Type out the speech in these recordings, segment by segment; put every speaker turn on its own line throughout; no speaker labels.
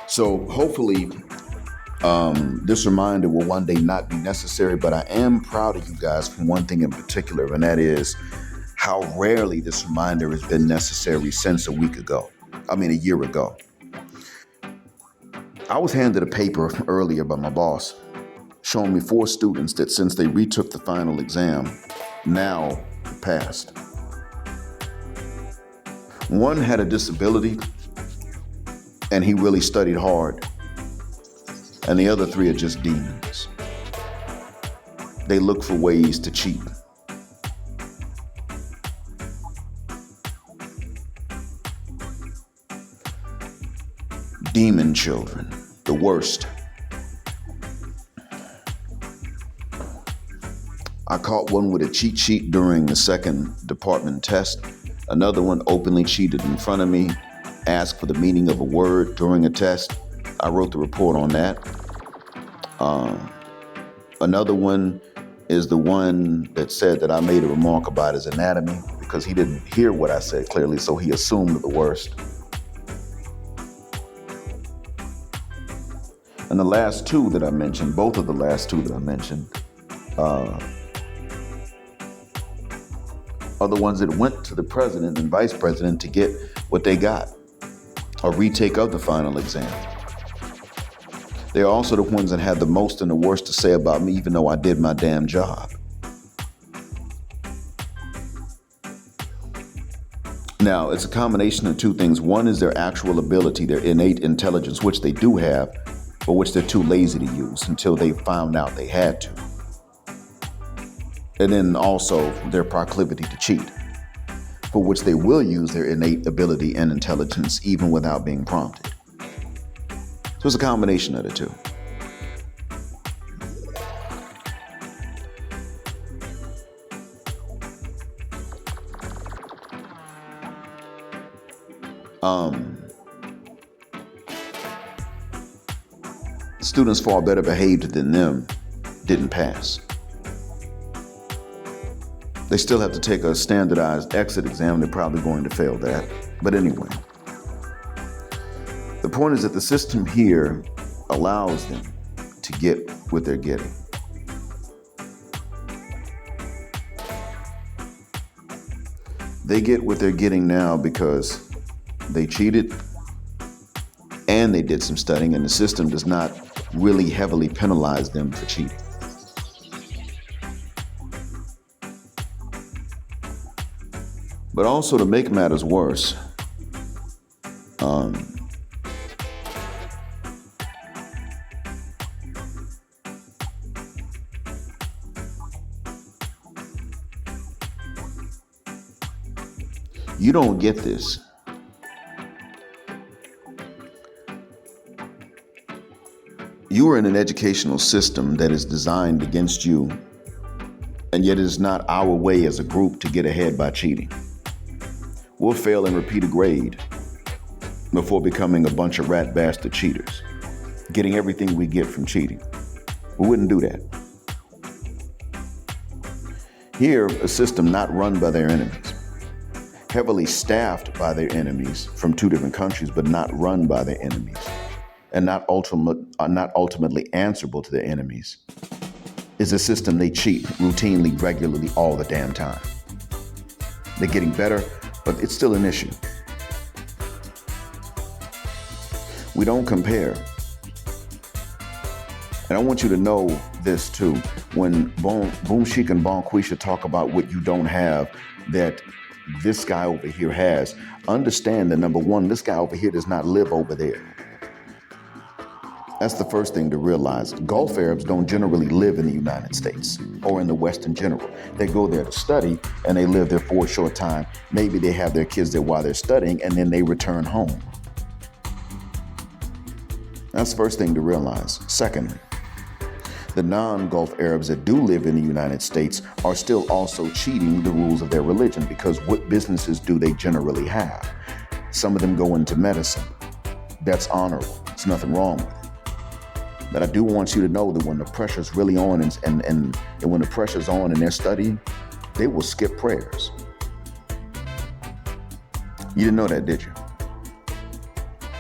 So hopefully, this reminder will one day not be necessary, but I am proud of you guys for one thing in particular, and that is how rarely this reminder has been necessary since a year ago. I was handed a paper earlier by my boss showing me 4 students that since they retook the final exam, now passed. One had a disability and he really studied hard, and the other 3 are just demons. They look for ways to cheat. Demon children, the worst. I caught one with a cheat sheet during the second department test. Another one openly cheated in front of me, asked for the meaning of a word during a test. I wrote the report on that. Another one is the one that said that I made a remark about his anatomy because he didn't hear what I said clearly, so he assumed the worst. And the last 2 that I mentioned, both of the last 2 that I mentioned, are the ones that went to the president and vice president to get what they got, a retake of the final exam. They're also the ones that had the most and the worst to say about me, even though I did my damn job. Now, it's a combination of 2 things. One is their actual ability, their innate intelligence, which they do have, but which they're too lazy to use until they found out they had to. And then also their proclivity to cheat, for which they will use their innate ability and intelligence even without being prompted. So it's a combination of the 2. Students far better behaved than them didn't pass. They still have to take a standardized exit exam. They're probably going to fail that. But anyway, the point is that the system here allows them to get what they're getting. They get what they're getting now because they cheated and they did some studying, and the system does not really heavily penalize them for cheating. But also, to make matters worse, you don't get this. You are in an educational system that is designed against you, and yet it is not our way as a group to get ahead by cheating. We'll fail and repeat a grade before becoming a bunch of rat bastard cheaters, getting everything we get from cheating. We wouldn't do that. Here, a system not run by their enemies, heavily staffed by their enemies from 2 different countries, but not run by their enemies, and not ultimately answerable to their enemies, is a system they cheat routinely, regularly, all the damn time. They're getting better, but it's still an issue. We don't compare. And I want you to know this too. When Boom Chic and Bonquisha talk about what you don't have that this guy over here has, understand that number one, this guy over here does not live over there. That's the first thing to realize. Gulf Arabs don't generally live in the United States or in the West in general. They go there to study and they live there for a short time. Maybe they have their kids there while they're studying and then they return home. That's the first thing to realize. Secondly, the non-Gulf Arabs that do live in the United States are still also cheating the rules of their religion, because what businesses do they generally have? Some of them go into medicine. That's honorable. There's nothing wrong with it. But I do want you to know that when the pressure's really on and when the pressure's on and they're studying, they will skip prayers. You didn't know that, did you?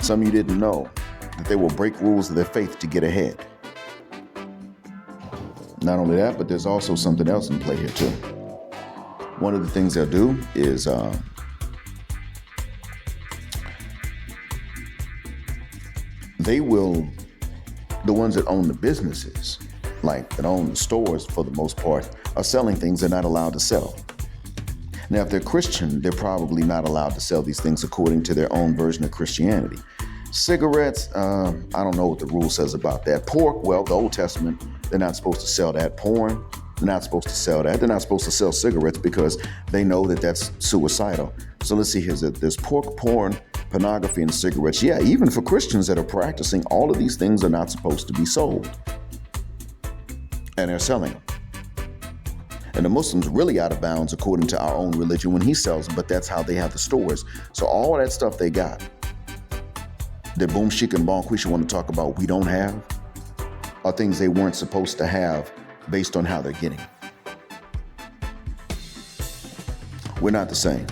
Some of you didn't know that they will break rules of their faith to get ahead. Not only that, but there's also something else in play here too. One of the things they'll do is the ones that own the businesses, like that own the stores for the most part, are selling things they're not allowed to sell. Now, if they're Christian, they're probably not allowed to sell these things according to their own version of Christianity. Cigarettes, I don't know what the rule says about that. Pork, well, the Old Testament, they're not supposed to sell that. Porn, they're not supposed to sell that. They're not supposed to sell cigarettes because they know that that's suicidal. So let's see here. There's pork, porn, pornography, and cigarettes. Yeah, even for Christians that are practicing, all of these things are not supposed to be sold. And they're selling them. And the Muslims really out of bounds according to our own religion when he sells them, but that's how they have the stores. So all that stuff they got, that Bonquisha and Bonquisha want to talk about we don't have, are things they weren't supposed to have based on how they're getting. We're not the same.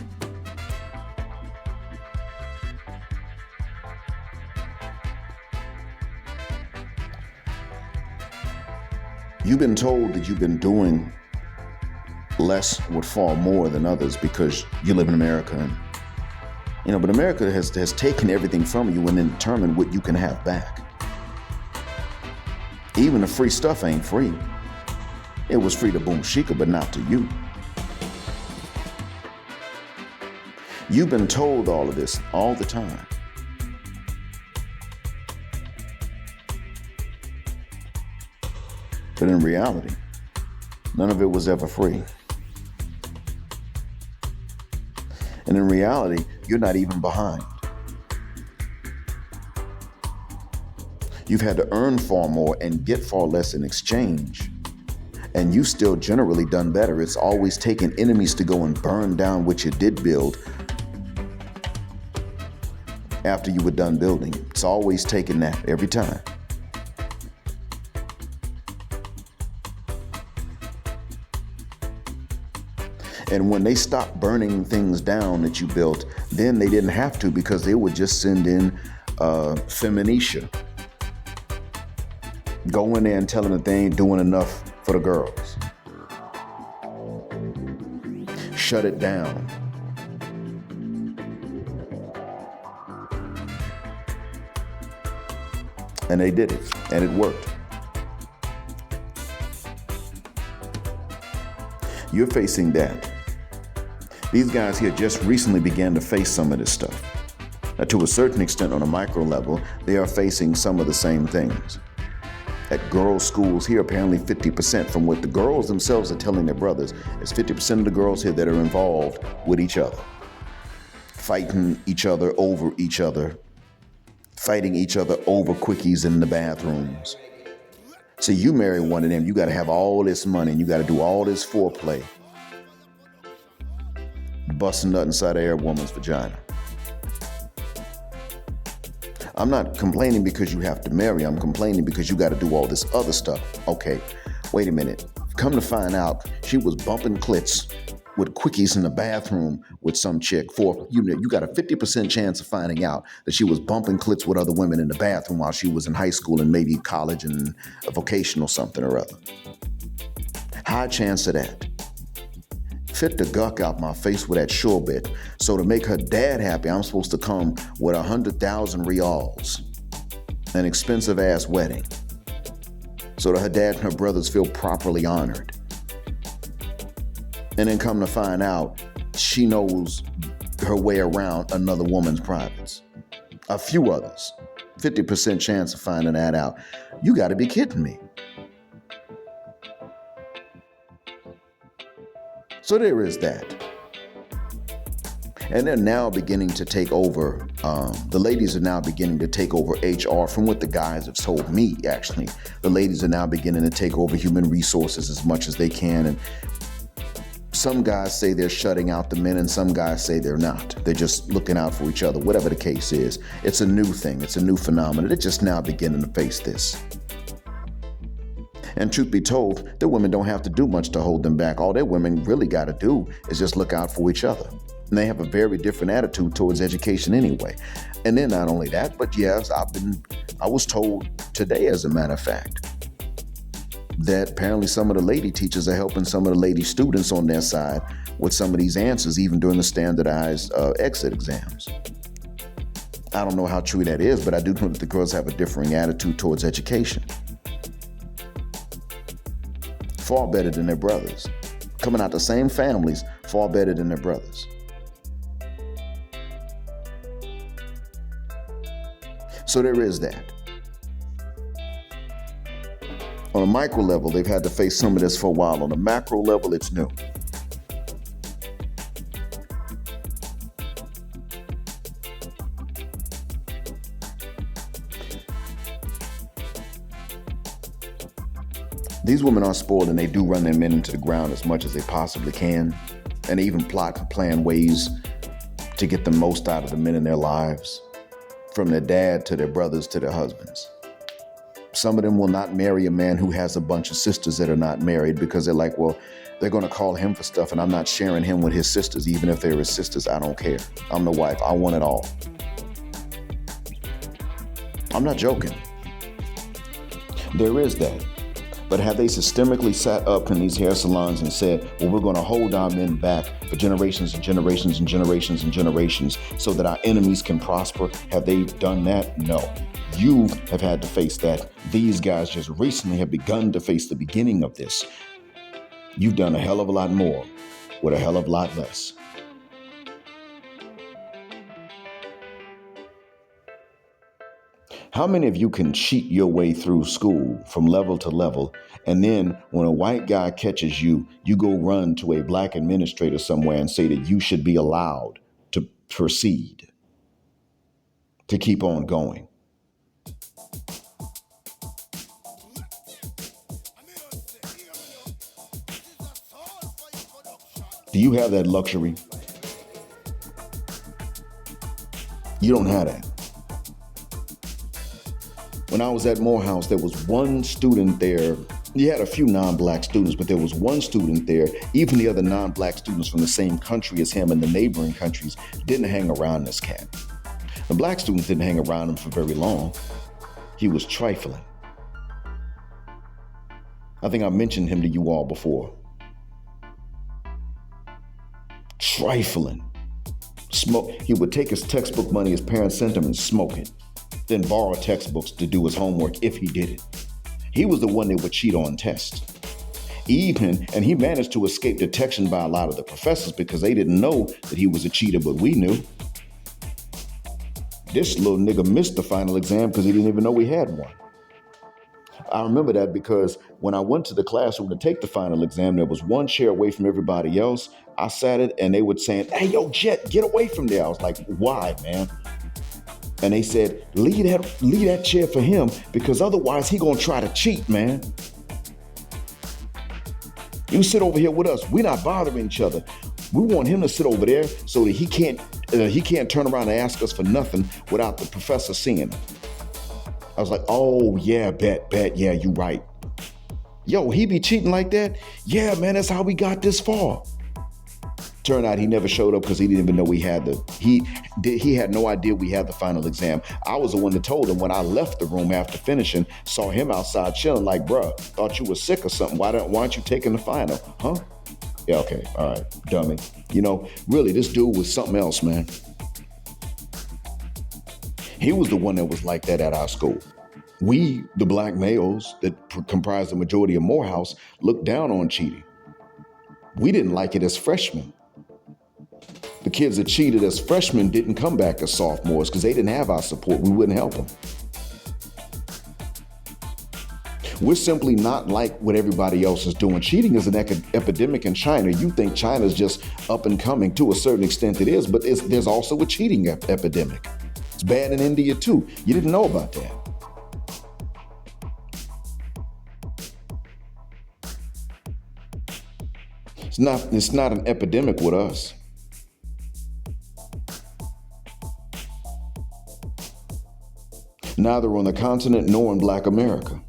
You've been told that you've been doing less with far more than others because you live in America. And, but America has taken everything from you and then determined what you can have back. Even the free stuff ain't free. It was free to Bonquisha, but not to you. You've been told all of this all the time. But in reality, none of it was ever free. And in reality, you're not even behind. You've had to earn far more and get far less in exchange. And you still generally done better. It's always taken enemies to go and burn down what you did build after you were done building. It's always taken that every time. And when they stopped burning things down that you built, then they didn't have to because they would just send in Feminisha. Go in there and tell them that they ain't doing enough for the girls. Shut it down. And they did it, and it worked. You're facing that. These guys here just recently began to face some of this stuff. Now, to a certain extent, on a micro level, they are facing some of the same things. At girls' schools here, apparently 50% from what the girls themselves are telling their brothers is 50% of the girls here that are involved with each other. Fighting each other over each other. Fighting each other over quickies in the bathrooms. So you marry one of them, you got to have all this money and you got to do all this foreplay. Busting nut inside of every woman's vagina. I'm not complaining because you have to marry. I'm complaining because you got to do all this other stuff. Okay, wait a minute. Come to find out, she was bumping clits with quickies in the bathroom with some chick. You got a 50% chance of finding out that she was bumping clits with other women in the bathroom while she was in high school and maybe college and a vocational something or other. High chance of that. Fit the guck out my face with that sure bit. So to make her dad happy, I'm supposed to come with 100,000 reals, an expensive ass wedding, so that her dad and her brothers feel properly honored. And then come to find out, she knows her way around another woman's privates. A few others. 50% chance of finding that out. You got to be kidding me. So there is that. And they're now beginning to take over, the ladies are now beginning to take over HR from what the guys have told me, actually. The ladies are now beginning to take over human resources as much as they can. And some guys say they're shutting out the men and some guys say they're not. They're just looking out for each other, whatever the case is. It's a new thing. It's a new phenomenon. They're just now beginning to face this. And truth be told, the women don't have to do much to hold them back. All their women really got to do is just look out for each other. And they have a very different attitude towards education anyway. And then not only that, but yes, I was told today, as a matter of fact, that apparently some of the lady teachers are helping some of the lady students on their side with some of these answers, even during the standardized exit exams. I don't know how true that is, but I do know that the girls have a differing attitude towards education. Far better than their brothers. Coming out the same families, far better than their brothers. So there is that. On a micro level, they've had to face some of this for a while. On a macro level, it's new. These women are spoiled, and they do run their men into the ground as much as they possibly can. And they even plot and plan ways to get the most out of the men in their lives, from their dad to their brothers to their husbands. Some of them will not marry a man who has a bunch of sisters that are not married, because they're like, well, they're going to call him for stuff, and I'm not sharing him with his sisters. Even if they're his sisters, I don't care. I'm the wife. I want it all. I'm not joking. There is that. But have they systemically sat up in these hair salons and said, well, we're going to hold our men back for generations and generations and generations and generations so that our enemies can prosper? Have they done that? No. You have had to face that. These guys just recently have begun to face the beginning of this. You've done a hell of a lot more with a hell of a lot less. How many of you can cheat your way through school from level to level, and then when a white guy catches you, you go run to a black administrator somewhere and say that you should be allowed to proceed, to keep on going? Do you have that luxury? You don't have that. When I was at Morehouse, there was one student there. You had a few non-black students, but there was one student there. Even the other non-black students from the same country as him and the neighboring countries didn't hang around this cat. The black students didn't hang around him for very long. He was trifling. I think I mentioned him to you all before. Trifling. Smoke. He would take his textbook money his parents sent him and smoke it. Then borrow textbooks to do his homework if he did it. He was the one that would cheat on tests. And he managed to escape detection by a lot of the professors because they didn't know that he was a cheater, but we knew. This little nigga missed the final exam because he didn't even know we had one. I remember that because when I went to the classroom to take the final exam, there was one chair away from everybody else. I sat it and they were saying, hey, yo, Jet, get away from there. I was like, why, man? And they said, leave that chair for him because otherwise he gonna try to cheat, man. You sit over here with us. We're not bothering each other. We want him to sit over there so that he can't turn around and ask us for nothing without the professor seeing him. I was like, oh yeah, bet, yeah, you right. Yo, he be cheating like that? Yeah, man, that's how we got this far. Turned out he never showed up because he didn't even know he had no idea we had the final exam. I was the one that told him when I left the room after finishing, saw him outside chilling like, bruh, thought you were sick or something. Why aren't you taking the final? Huh? Yeah, okay, all right, dummy. You know, really, this dude was something else, man. He was the one that was like that at our school. We, the black males that comprise the majority of Morehouse, looked down on cheating. We didn't like it as freshmen. The kids that cheated as freshmen didn't come back as sophomores because they didn't have our support. We wouldn't help them. We're simply not like what everybody else is doing. Cheating is an epidemic in China. You think China's just up and coming. To a certain extent it is, but there's also a cheating epidemic. It's bad in India too. You didn't know about that. It's not an epidemic with us. Neither on the continent nor in Black America.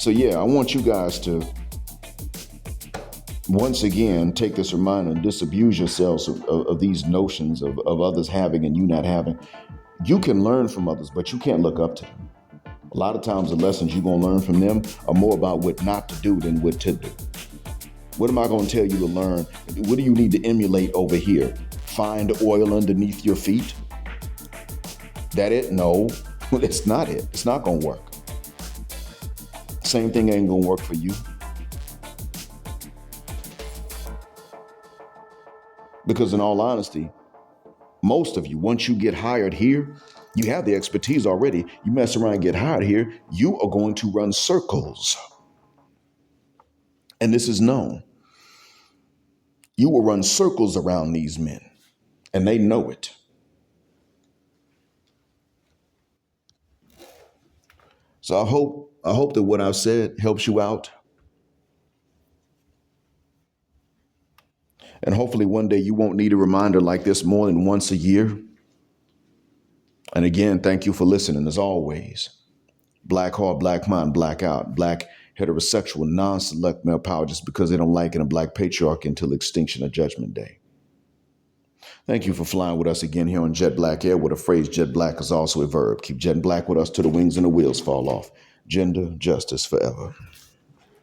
So yeah, I want you guys to once again take this reminder and disabuse yourselves of these notions of others having and you not having. You can learn from others, but you can't look up to them. A lot of times the lessons you're going to learn from them are more about what not to do than what to do. What am I going to tell you to learn? What do you need to emulate over here? Find oil underneath your feet? That it? No, that's not it. It's not going to work. Same thing ain't going to work for you. Because in all honesty, most of you, once you get hired here, you have the expertise already. You mess around and get hired here, you are going to run circles. And this is known. You will run circles around these men, and they know it. So I hope that what I've said helps you out. And hopefully one day you won't need a reminder like this more than once a year. And again, thank you for listening as always. Black heart, black mind, black out, black heterosexual, non-select male power just because they don't like it, and black patriarchy until extinction of judgment day. Thank you for flying with us again here on Jet Black Air, where the phrase jet black is also a verb. Keep jetting black with us till the wings and the wheels fall off. Gender justice forever.